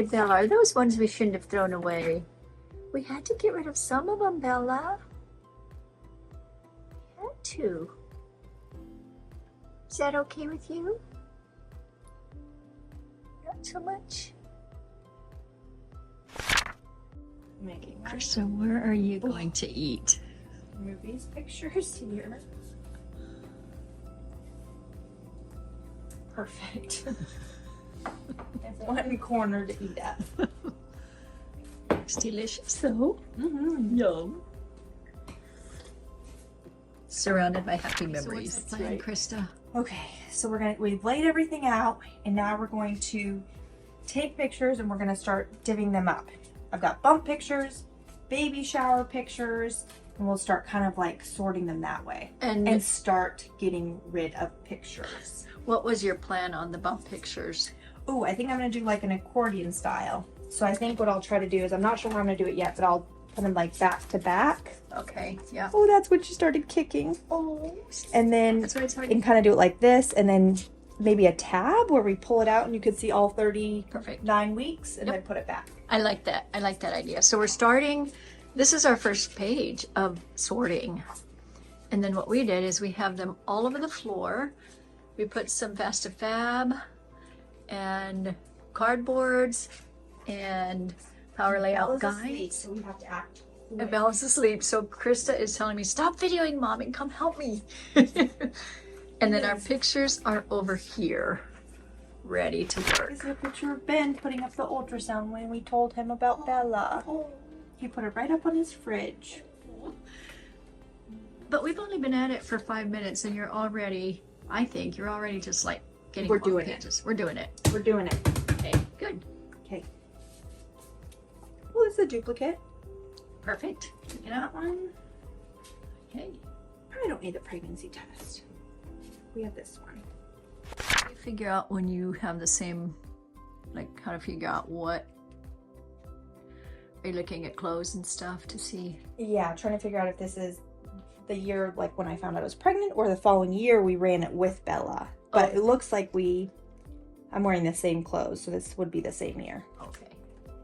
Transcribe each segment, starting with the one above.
Okay, Bella, are those ones we shouldn't have thrown away? We had to get rid of some of them, Bella. We had to. Is that okay with you? Not so much? Making Krista, where are you going to eat? move these pictures here. Perfect. There's one corner to eat at. It's delicious though. Yum. Surrounded by happy memories. what's the plan, Krista? Okay, so we've laid everything out, and now we're going to take pictures and we're gonna start divvying them up. I've got bump pictures, baby shower pictures, and we'll start kind of like sorting them that way. And start getting rid of pictures. What was your plan on the bump pictures? Oh, I think I'm gonna do like an accordion style. So I think what I'll try to do is, I'm not sure how I'm gonna do it yet, but I'll put them like back to back. Okay, yeah. Oh, that's when she started kicking. Oh, And then that's what I told and you. kind of do it like this, and then maybe a tab where we pull it out and you could see all 39 Perfect. weeks, and Yep. then put it back. I like that. I like that idea. So we're starting, this is our first page of sorting. And then what we did is we have them all over the floor. We put some Fast to Fab and cardboards and power layout Bella's asleep, guides. so we have to act. And Bella's asleep. So Krista is telling me, stop videoing, Mom, and come help me. And then our pictures are over here, ready to work. This is a picture of Ben putting up the ultrasound when we told him about Bella. He put it right up on his fridge. But we've only been at it for 5 minutes, and you're already, I think, you're already just like getting We're more doing pages. We're doing it. We're doing it. Okay, good. Okay. Well, it's a duplicate. Perfect. Pick it up. That one. Okay. I don't need the pregnancy test. We have this one. You figure out when you have the same, like how to figure out what. Are you looking at clothes and stuff to see? Yeah, trying to figure out if this is the year like when I found out I was pregnant, or the following year we ran it with Bella. But it looks like I'm wearing the same clothes, so this would be the same year. Okay.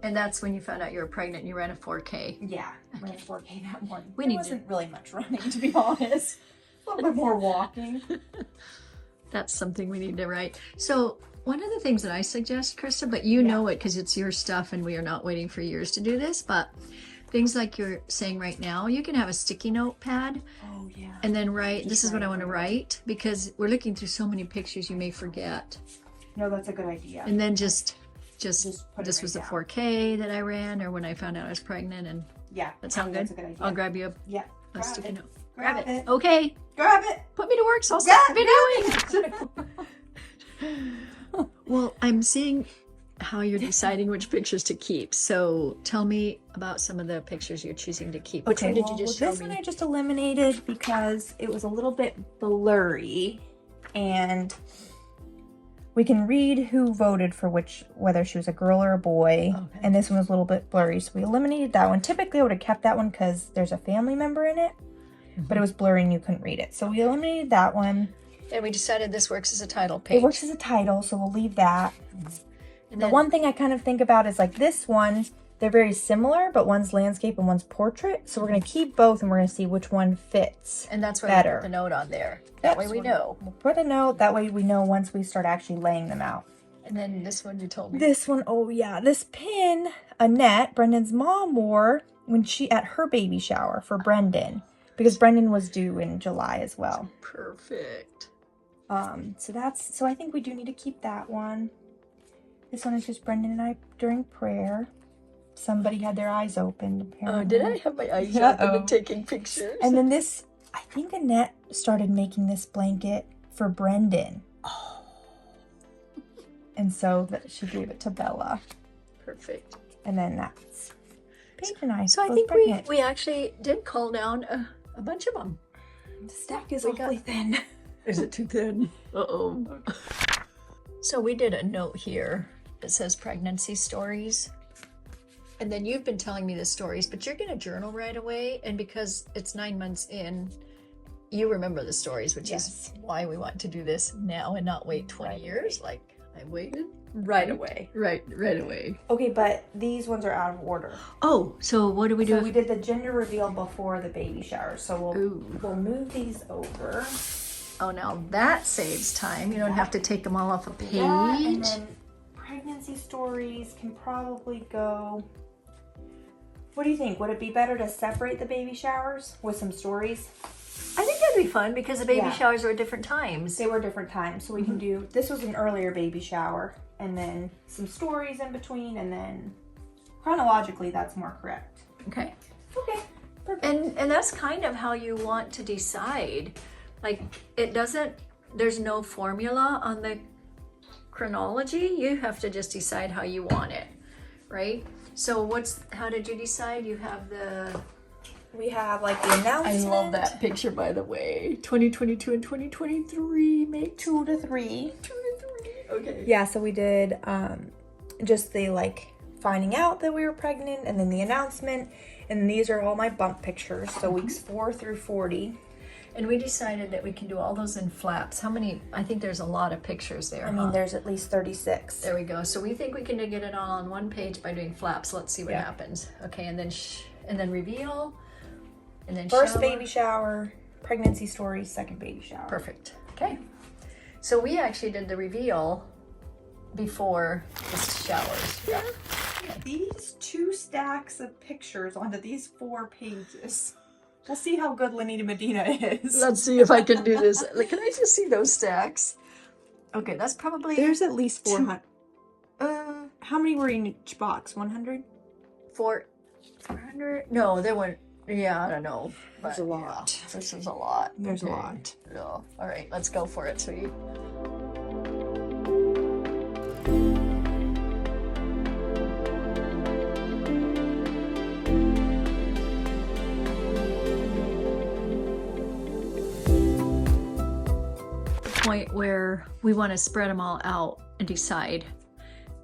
And that's when you found out you were pregnant and you ran a 4K. Yeah, I ran 4K that morning. We There need to- wasn't really much running, to be honest. A little bit more walking. That's something we need to write. So one of the things that I suggest, Krista, but you know it because it's your stuff and we are not waiting for years to do this, but things like you're saying right now, you can have a sticky note pad Oh, yeah. and then write, this is what I want to write, because we're looking through so many pictures you may forget. No, that's a good idea. And then just put it this right was the down. 4K that I ran, or when I found out I was pregnant, and Yeah. that sound good? That's a good idea. I'll grab you Yeah. a Grab sticky it. note. Grab Grab it. it. Okay. Grab it. Put me to work so I'll Yeah, stop videoing. Well, I'm seeing how you're deciding which pictures to keep. So tell me about some of the pictures you're choosing to keep. Which one did you just show this me? one I just eliminated because it was a little bit blurry, and we can read who voted for which, whether she was a girl or a boy. Okay. And this one was a little bit blurry, so we eliminated that one. Typically I would have kept that one because there's a family member in it, but it was blurry and you couldn't read it, so we eliminated that one. And we decided this works as a title page. It works as a title, so we'll leave that. And The then, one thing I kind of think about is like this one, they're very similar, but one's landscape and one's portrait. So we're going to keep both and we're going to see which one fits. and that's why better. we put the note on there. That way we know. We'll put a note, that way we know once we start actually laying them out. And then this one you told me. This one, oh yeah, this pin, Annette, Brendan's mom, wore when she, at her baby shower for Brendan, because Brendan was due in July as well. Perfect. So I think we do need to keep that one. This one is just Brendan and I during prayer. Somebody had their eyes opened, apparently. Oh, did I have my eyes open Uh-oh. and taking pictures? And then this, I think Annette started making this blanket for Brendan. Oh, And so that she gave it to Bella. perfect. And then that's Paige and I. So I both think pregnant. we actually did call down a bunch of them. The stack is we got- awfully thin. Is it too thin? Uh-oh. So we did a note here that says pregnancy stories. And then you've been telling me the stories, but you're going to journal right away. And because it's 9 months in, you remember the stories, which Yes. is why we want to do this now and not wait 20 Right. years like I waited. right away. Right away. Okay, but these ones are out of order. Oh, so what do we do? So we did the gender reveal before the baby shower. So Ooh. we'll move these over. Oh, now that saves time. You don't have to take them all off a page. That, and then pregnancy stories can probably go. What do you think? Would it be better to separate the baby showers with some stories? I think that'd be fun because the baby Yeah. showers are at different times. They were different times, so we can do. This was an earlier baby shower, and then some stories in between, and then chronologically, that's more correct. Okay. Okay. Perfect. And that's kind of how you want to decide. Like, it doesn't, there's no formula on the chronology. You have to just decide how you want it, right? So how did you decide? You have We have like the announcement. I love that picture, by the way. 2022 and 2023 make 2 to 3. 2 to 3. Okay. Yeah, so we did just the like finding out that we were pregnant, and then the announcement, and these are all my bump pictures. So weeks 4 through 40. And we decided that we can do all those in flaps. How many? I think there's a lot of pictures there. I mean, there's at least 36. There we go. So we think we can get it all on one page by doing flaps. Let's see what Yeah. happens. Okay, and then reveal, and then First shower. baby shower, pregnancy story, second baby shower. Perfect. Okay. So we actually did the reveal before the showers. Yeah. These 2 stacks of pictures onto these 4 pages. We'll see how good Lanita Medina is. Let's see if I can do this. Like, can I just see those stacks? Okay, that's probably There's at least 400. How many were in each box? 100? 400. No, there weren't. Yeah, I don't know. There's a lot. Yeah, this is a lot. There's a Okay. lot. Yeah. All right, let's go for it, sweetie. Point where we want to spread them all out and decide,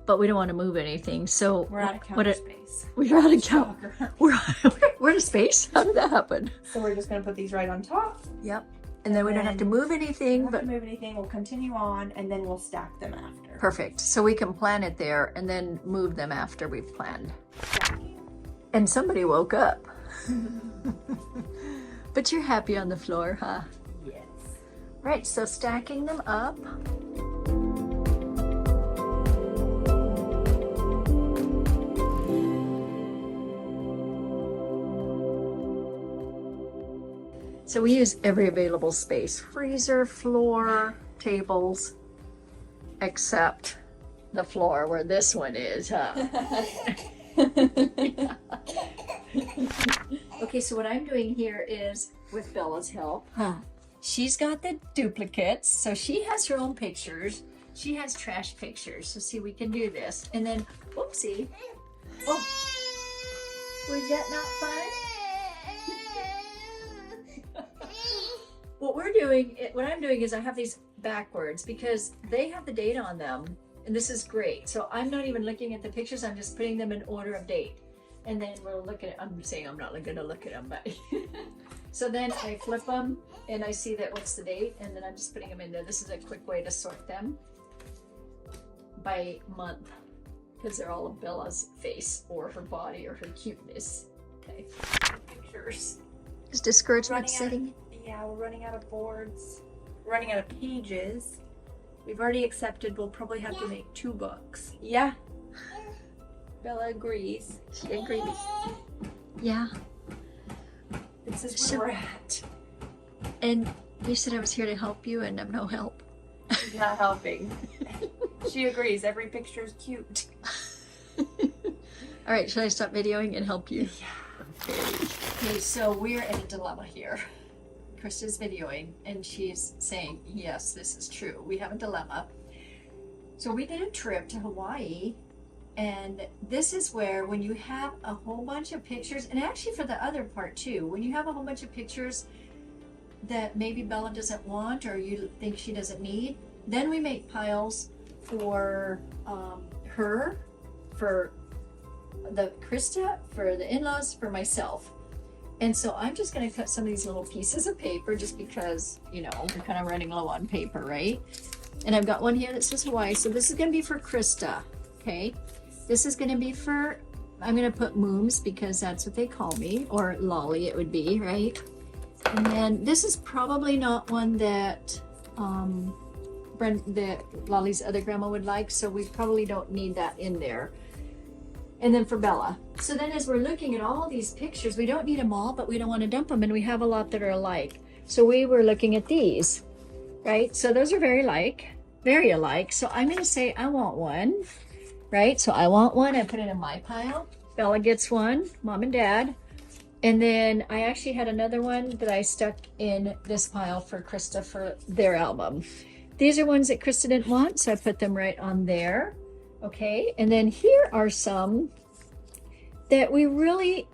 but we don't want to move anything. So We're out of counter space. we're out of count. We're out of space. How did that happen? So we're just going to put these right on top. Yep. And then we don't have to move anything, Don't have but to move anything. We'll continue on, and then we'll stack them after. perfect. So we can plan it there and then move them after we've planned. And somebody woke up. But you're happy on the floor, huh? Yes. Right, so stacking them up. So we use every available space, freezer, floor, tables, except the floor where this one is, huh? Okay, so what I'm doing here is, with Bella's help, she's got the duplicates, so she has her own pictures. She has trash pictures, so see, we can do this. And then, whoopsie. Oh, was that not fun? What I'm doing is I have these backwards because they have the date on them, and this is great. So I'm not even looking at the pictures, I'm just putting them in order of date. And then we'll look at it. I'm saying I'm not going to look at them, but so then I flip them and I see that what's the date, and then I'm just putting them in there. This is a quick way to sort them by month because they're all of Bella's face or her body or her cuteness. Okay. Pictures. Is discouragement setting? Yeah, we're running out of boards. We're running out of pages. We've already accepted we'll probably have to make 2 books. Yeah. Bella agrees. She agrees. Yeah. This is where we're at. And you said I was here to help you, and I'm no help. She's not helping. She agrees. Every picture is cute. All right, should I stop videoing and help you? Yeah. Okay, so we're in a dilemma here. Krista's videoing, and she's saying, yes, this is true. We have a dilemma. So we did a trip to Hawaii, and this is where when you have a whole bunch of pictures, and actually for the other part too, when you have a whole bunch of pictures that maybe Bella doesn't want or you think she doesn't need, then we make piles for her, for the Krista, for the in-laws, for myself. And so I'm just going to cut some of these little pieces of paper just because, you know, we're kind of running low on paper, right? And I've got one here that says Hawaii. So this is going to be for Krista. Okay. This is going to be for, I'm going to put Mooms because that's what they call me, or Lolly it would be, right? And then this is probably not one that that Lolly's other grandma would like, so we probably don't need that in there. And then for Bella. So then as we're looking at all these pictures, we don't need them all, but we don't want to dump them, and we have a lot that are alike. So we were looking at these, right? So those are very alike. So I'm going to say I want one, right? So I want one. I put it in my pile. Bella gets one, Mom and Dad. And then I actually had another one that I stuck in this pile for Krista for their album. These are ones that Krista didn't want, so I put them right on there. Okay, and then here are some that we really,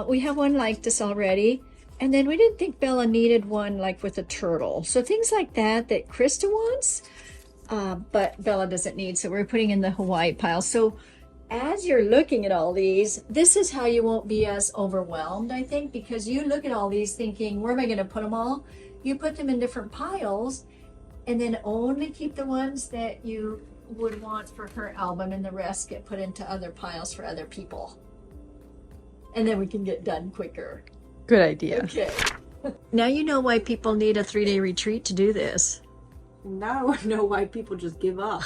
we have one like this already. And then we didn't think Bella needed one like with a turtle. So things like that Krista wants, but Bella doesn't need. So we're putting in the Hawaii pile. So as you're looking at all these, this is how you won't be as overwhelmed, I think, because you look at all these thinking, where am I going to put them all? You put them in different piles and then only keep the ones that you would want for her album, and the rest get put into other piles for other people. And then we can get done quicker. Good idea. Okay. Now you know why people need a 3-day retreat to do this. Now I know why people just give up.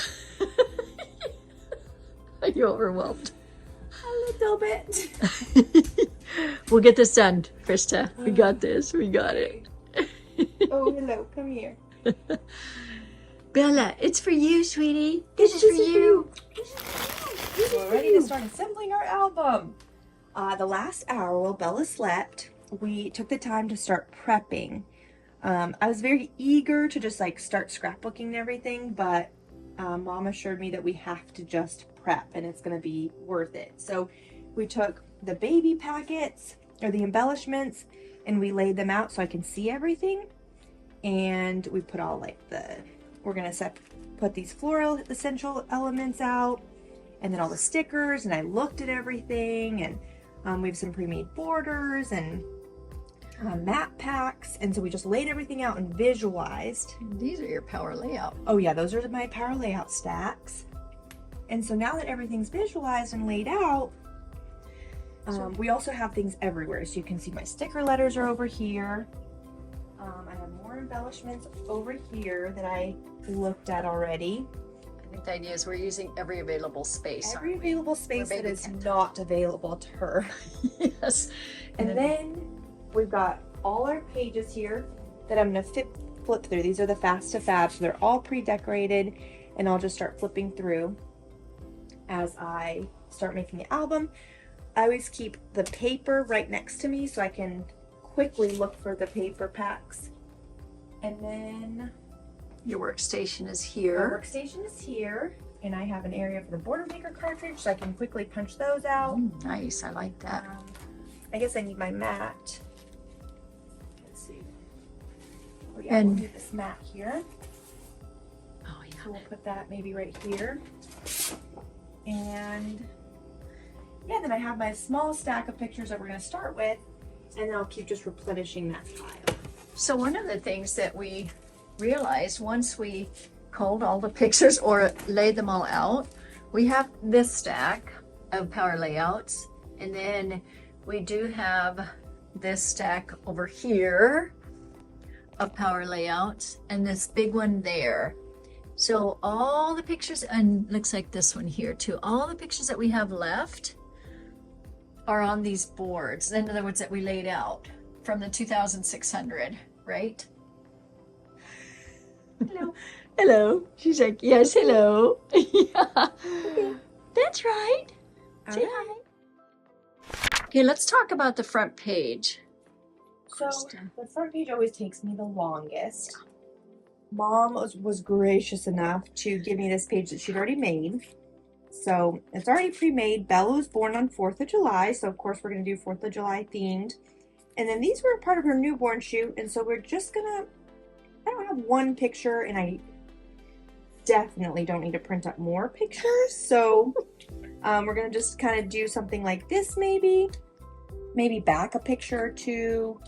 Are you overwhelmed? A little bit. We'll get this done, Krista. We got this. We got it. Oh, hello. Come here. Bella, it's for you, sweetie. This is for you. We're ready to start assembling our album. The last hour while Bella slept, we took the time to start prepping. I was very eager to just like start scrapbooking and everything, but Mom assured me that we have to just prep and it's going to be worth it. So we took the baby packets or the embellishments and we laid them out so I can see everything. And we put all like we're going to put these floral essential elements out and then all the stickers, and I looked at everything, and we have some pre-made borders and map packs, and so we just laid everything out and visualized. These are your power layout. Oh yeah, those are my power layout stacks. And so now that everything's visualized and laid out, we also have things everywhere. So you can see my sticker letters are over here. I have more embellishments over here that I looked at already. I think the idea is we're using every available space. Every available space that is tent. not available to her. Yes. And then we've got all our pages here that I'm going to flip through. These are the fast to fab, so they're all pre-decorated, and I'll just start flipping through as I start making the album. I always keep the paper right next to me so I can quickly look for the paper packs. And then Your workstation is our here. workstation is here, and I have an area for the border maker cartridge so I can quickly punch those out. Nice, I like that. I guess I need my mat. Let's see. Oh yeah, And- we'll do this mat here. Oh So yeah. we'll put that maybe right here. And yeah, then I have my small stack of pictures that we're going to start with, and then I'll keep just replenishing that pile. So one of the things that we realized once we culled all the pictures or laid them all out, we have this stack of power layouts, and then we do have this stack over here of power layouts and this big one there. So all the pictures, and looks like this one here too, all the pictures that we have left are on these boards. In other words, that we laid out from the 2600, right? Hello. Hello. She's like, yes, hello. Yeah. Okay. That's right. All Say right. hi. Okay, let's talk about the front page. So Krista. the front page always takes me the longest. Mom was gracious enough to give me this page that she'd already made. So it's already pre-made. Bella was born on 4th of July, so of course we're going to do 4th of July themed. And then these were part of her newborn shoot, and so we're just gonna, I don't have one picture, and I definitely don't need to print up more pictures, so we're gonna just kind of do something like this, maybe back a picture or two.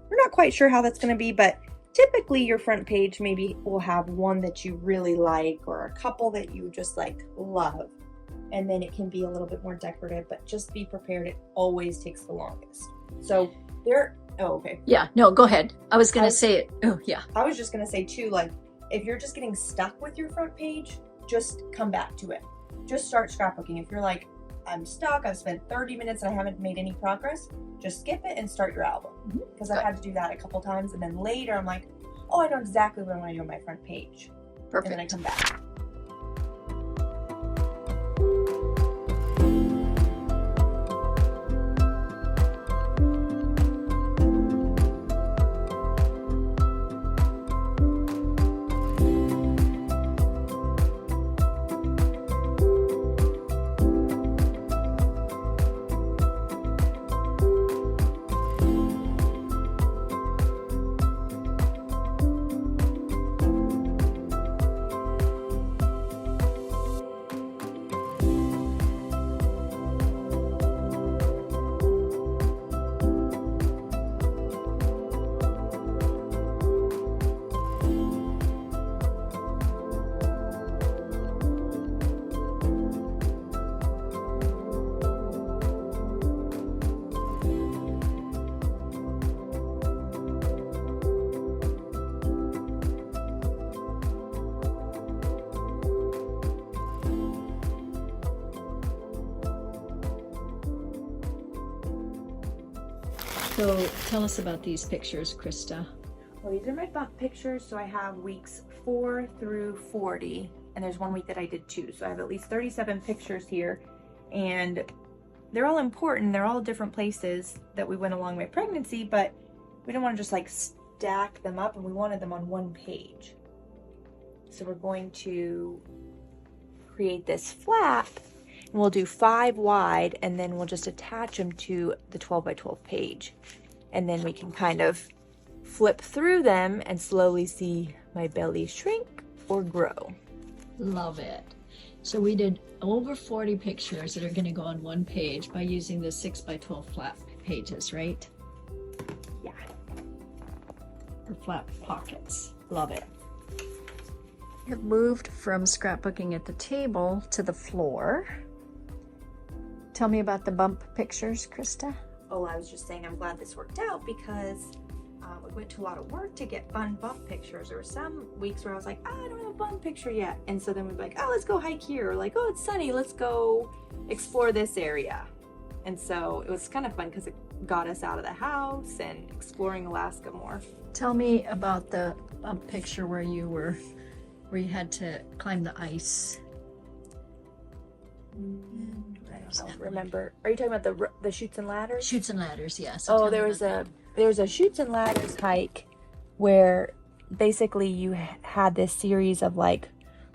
We're not quite sure how that's gonna be, but typically your front page maybe will have one that you really like or a couple that you just like love. And then it can be a little bit more decorative, but just be prepared. It always takes the longest. So okay. Yeah, no, go ahead. I was going to say it. Oh, yeah. I was just going to say too, like, if you're just getting stuck with your front page, just come back to it. Just start scrapbooking. If you're like, I'm stuck, I've spent 30 minutes and I haven't made any progress, just skip it and start your album. Because I had to do that a couple times, and then later I'm like, oh, I know exactly what I want to do on my front page. Perfect. And then I come back. So tell us about these pictures, Krista. Well, these are my bump pictures. So I have weeks 4 through 40, and there's one week that I did 2. So I have at least 37 pictures here, and they're all important. They're all different places that we went along my pregnancy, but we didn't want to just like stack them up, and we wanted them on one page. So we're going to create this flap, and we'll do 5 wide, and then we'll just attach them to the 12 by 12 page. And then we can kind of flip through them and slowly see my belly shrink or grow. Love it. So we did over 40 pictures that are going to go on one page by using the 6 by 12 flap pages, right? Yeah. Or flap pockets. Love it. We have moved from scrapbooking at the table to the floor. Tell me about the bump pictures, Krista. Oh, I was just saying I'm glad this worked out because we went to a lot of work to get fun bump pictures. There were some weeks where I was like, oh, I don't have a bump picture yet. And so then we'd be like, oh, let's go hike here. Or like, oh, it's sunny. Let's go explore this area. And so it was kind of fun because it got us out of the house and exploring Alaska more. Tell me about the bump picture where you had to climb the ice. I don't remember. Are you talking about the chutes and ladders? Chutes and ladders, yes. Oh, there was a chutes and ladders hike where basically you had this series of like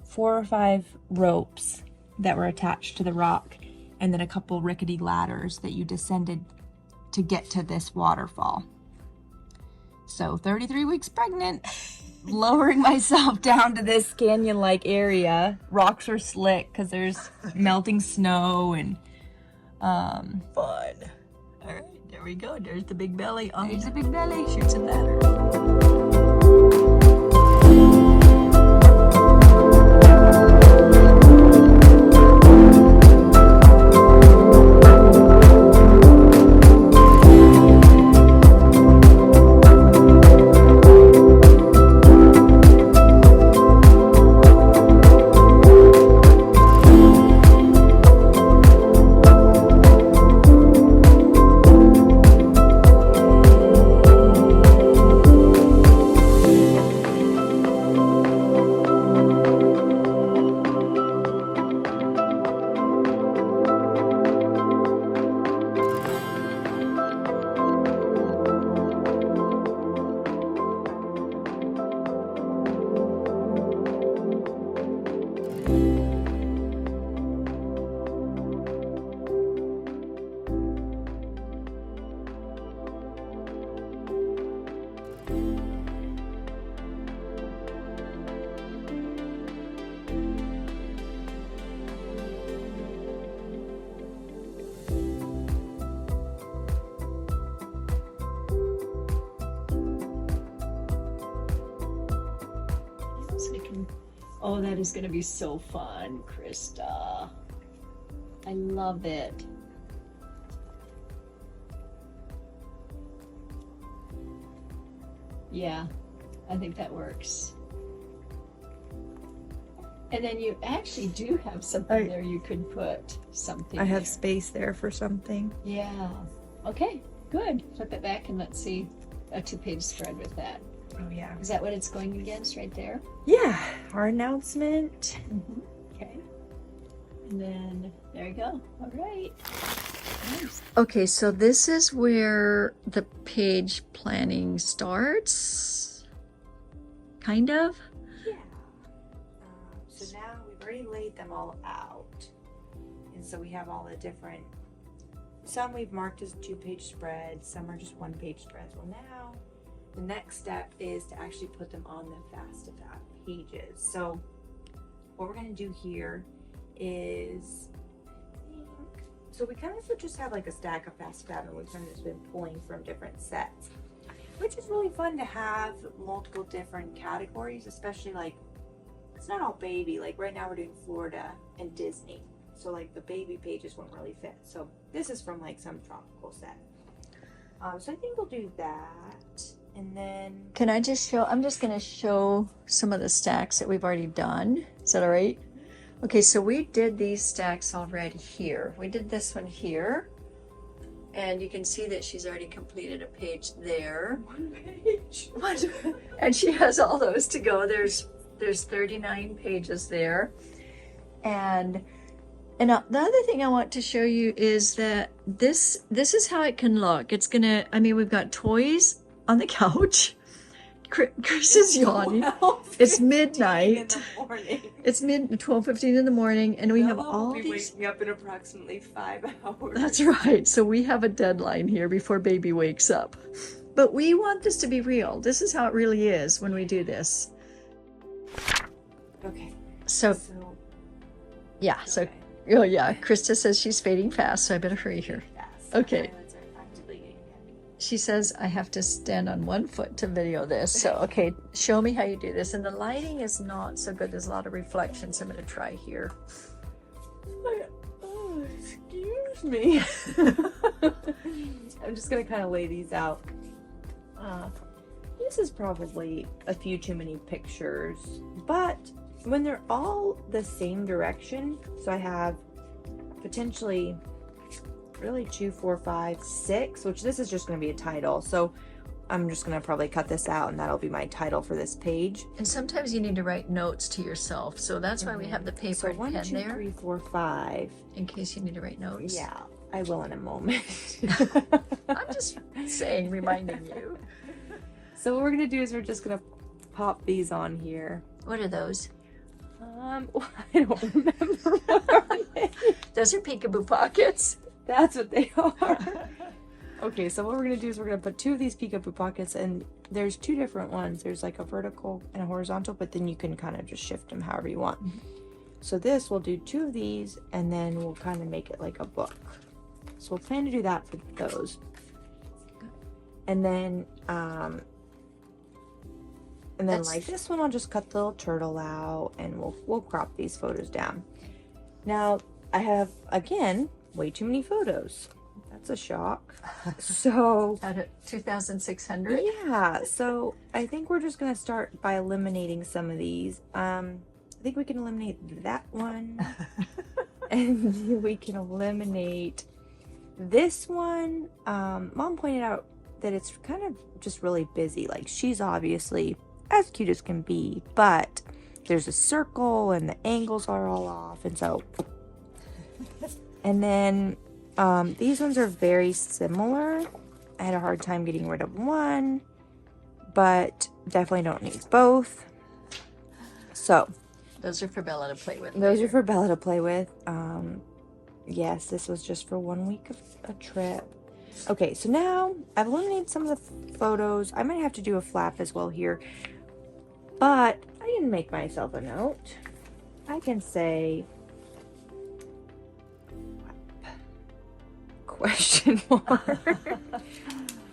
4 or 5 ropes that were attached to the rock, and then a couple rickety ladders that you descended to get to this waterfall. So 33 weeks pregnant, lowering myself down to this canyon-like area. Rocks are slick because there's melting snow and fun. All right, there we go. There's the big belly. There's the big belly. Chutes and ladders. Oh, that is going to be so fun, Krista. I love it. Yeah, I think that works. And then you actually do have something there you could put something. I have there. space there for something. Yeah. Okay, good. Flip it back and let's see a 2-page spread with that. Oh yeah. Is that what it's going against right there? Yeah, our announcement. Okay. And then there you go. All right. Nice. Okay, so this is where the page planning starts. Kind of. Yeah. So now we've already laid them all out. And so we have all the different, some we've marked as 2-page spreads, some are just 1-page spreads. Well, now the next step is to actually put them on the FASTA pages. So what we're going to do here is, so we kind of just have like a stack of FASTA and we've kind of just been pulling from different sets, which is really fun to have multiple different categories, especially like, it's not all baby. Like right now we're doing Florida and Disney. So like the baby pages won't really fit. So this is from like some tropical set. So I think we'll do that. And then Can I just show, I'm just going to show some of the stacks that we've already done. Is that all right? Okay, so we did these stacks already here. We did this one here. And you can see that she's already completed a page there. 1 page. And she has all those to go. There's 39 pages there. And the other thing I want to show you is that this is how it can look. It's gonna, I mean, we've got toys on the couch. Chris is yawning. It's midnight. It's 12:15 in the morning, and we have all these. Waking up in approximately 5 hours. That's right. So we have a deadline here before baby wakes up. But we want this to be real. This is how it really is when we do this. Okay. So yeah. So okay. oh yeah. Krista says she's fading fast, so I better hurry here. Okay. She says I have to stand on one foot to video this. So, okay, show me how you do this. And the lighting is not so good. There's a lot of reflections. I'm going to try here. Oh, excuse me. I'm just going to kind of lay these out. This is probably a few too many pictures, but when they're all the same direction, so I have potentially really 2, 4, 5, 6, which this is just going to be a title. So I'm just going to probably cut this out and that'll be my title for this page. And sometimes you need to write notes to yourself. So that's why we have the paper so and 1, pen 2, there. 3, 4, 5. In case you need to write notes. Yeah, I will in a moment. I'm just saying, reminding you. So what we're going to do is we're just going to pop these on here. What are those? I don't remember what are they. Those are peekaboo pockets. That's what they are. Okay, so what we're gonna do is we're gonna put 2 of these peekaboo pockets, and there's 2 different ones. There's like a vertical and a horizontal, but then you can kind of just shift them however you want. So this, we'll do 2 of these, and then we'll kind of make it like a book. So we'll plan to do that for those. And then like this one, I'll just cut the little turtle out, and we'll crop these photos down. Now I have, again, way too many photos. That's a shock. So Out of 2,600? yeah, so I think we're just gonna start by eliminating some of these. I think we can eliminate that one. And we can eliminate this one. Mom pointed out that it's kind of just really busy. Like, she's obviously as cute as can be, but there's a circle and the angles are all off, and so and then these ones are very similar. I had a hard time getting rid of one, but definitely don't need both. So Those are for Bella to play with. those are for Bella to play with. Yes, this was just for 1 week of a trip. Okay, so now I've eliminated some of the photos. I might have to do a flap as well here, but I can make myself a note. I can say question mark.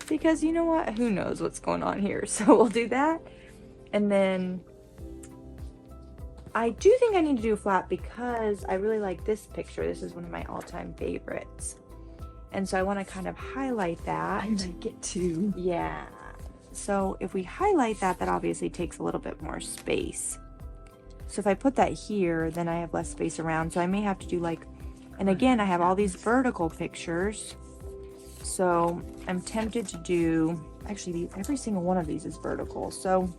Because you know what? Who knows what's going on here? So we'll do that. And then I do think I need to do a flat because I really like this picture. This is one of my all-time favorites. And so I want to kind of highlight that. I like it too. Yeah. So if we highlight that, that obviously takes a little bit more space. So if I put that here, then I have less space around. So I may have to do like, and again, I have all these vertical pictures. So I'm tempted to do, actually every single one of these is vertical. So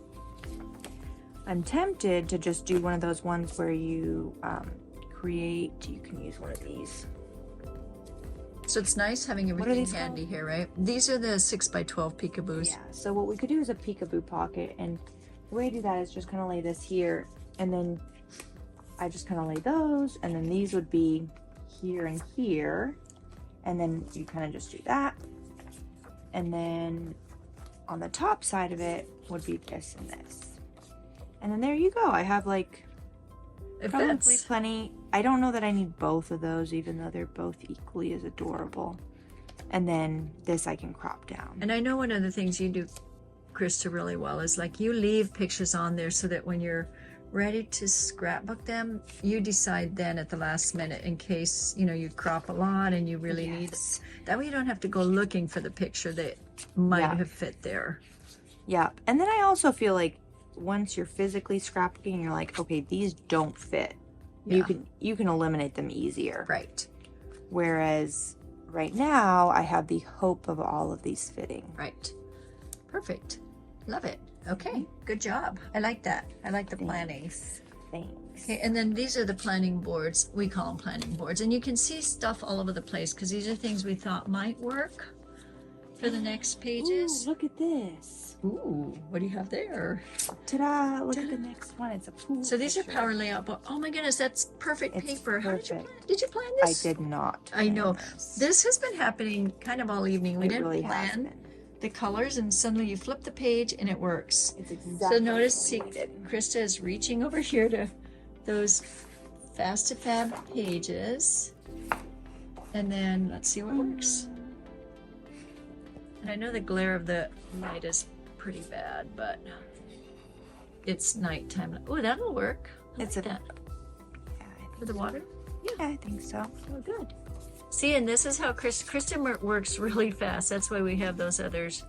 I'm tempted to just do one of those ones where you you can use one of these. So it's nice having everything handy here, right? These are the 6x12 peekaboos. Yeah, so what we could do is a peekaboo pocket, and the way I do that is just kind of lay this here, and then I just kind of lay those, and then these would be here and here, and then you kind of just do that, and then on the top side of it would be this and this, and then there you go. I have like probably plenty. I don't know that I need both of those, even though they're both equally as adorable. And then this I can crop down. And I know one of the things you do, Krista, really well is like you leave pictures on there so that when you're ready to scrapbook them, you decide then at the last minute in case, you know, you crop a lot and you really need it. That way you don't have to go looking for the picture that might have fit there. Yeah. And then I also feel like once you're physically scrapbooking, you're like, okay, these don't fit. You can eliminate them easier. Right. Whereas right now I have the hope of all of these fitting. Right. Perfect. Love it. Okay. Good job. I like that. I like the planning. Thanks. Okay, and then these are the planning boards. We call them planning boards. And you can see stuff all over the place because these are things we thought might work for the next pages. Ooh, look at this. Ooh, what do you have there? Ta-da! Look at the next one. It's a pool. So these picture. are power layout, but oh my goodness, that's perfect paper. How did you plan I this? did not. I know. This has been happening kind of all evening. We didn't really plan the colors, and suddenly you flip the page and it works. It's exactly. So notice, see, Krista is reaching over here to those Fast to Fab pages, and then let's see what works. And I know the glare of the light is pretty bad, but it's nighttime. Oh, that'll work. It's that for the water. Yeah, I think so. Oh, good. See, and this is how Kristen works really fast. That's why we have those others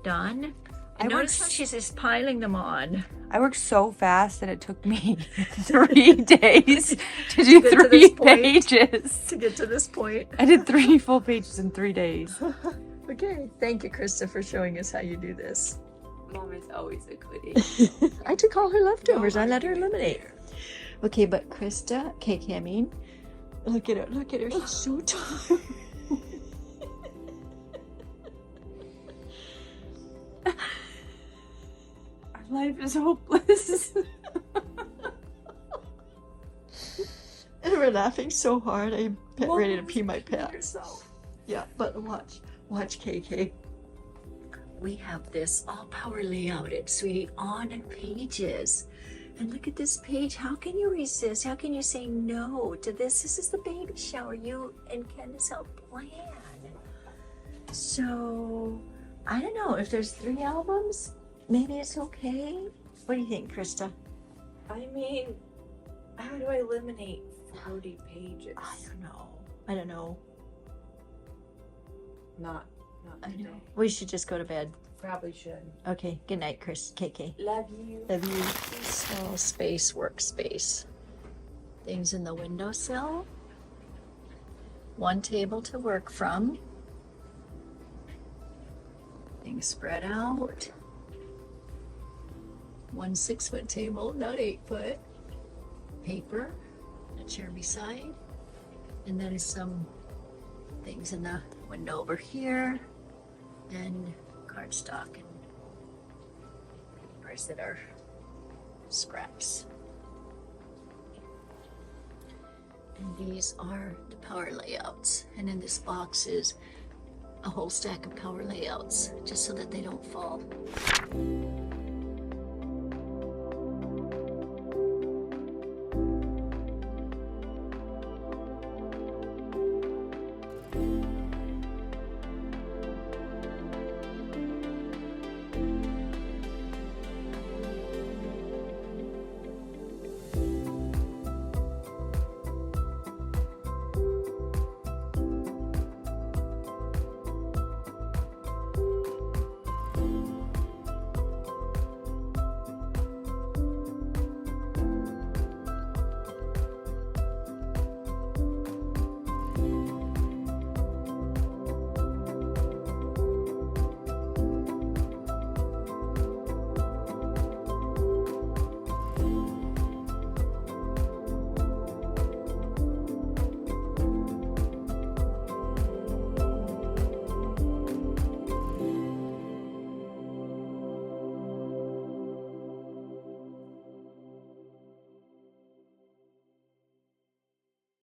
done. And notice how she's just piling them on. I worked so fast that it took me 3 days to do 3 pages. To get to this point. I did 3 full pages in 3 days. Okay, thank you, Krista, for showing us how you do this. Mom is always a goodie. I took all her leftovers. I let her eliminate. Okay, but Krista, KK, I mean, look at her. Look at her. She's so tired. Our life is hopeless. And we're laughing so hard. I'm ready to pee my pants. Yeah, but watch, KK. We have this all power layouted, sweetie, on pages. And look at this page. How can you resist? How can you say no to this? This is the baby shower you and Candace helped plan. So, I don't know. If there's 3 albums, maybe it's okay. What do you think, Krista? I mean, how do I eliminate 40 pages? I don't know. Not today. We should just go to bed. Probably should. Okay, good night, Chris. KK. Love you. Love you. Small space, workspace. Things in the windowsill. 1 table to work from. Things spread out. 1 6-foot table, not 8-foot. Paper, a chair beside, and then some things in the window over here, and cardstock and papers that are scraps. And these are the power layouts. And in this box is a whole stack of power layouts, just so that they don't fall.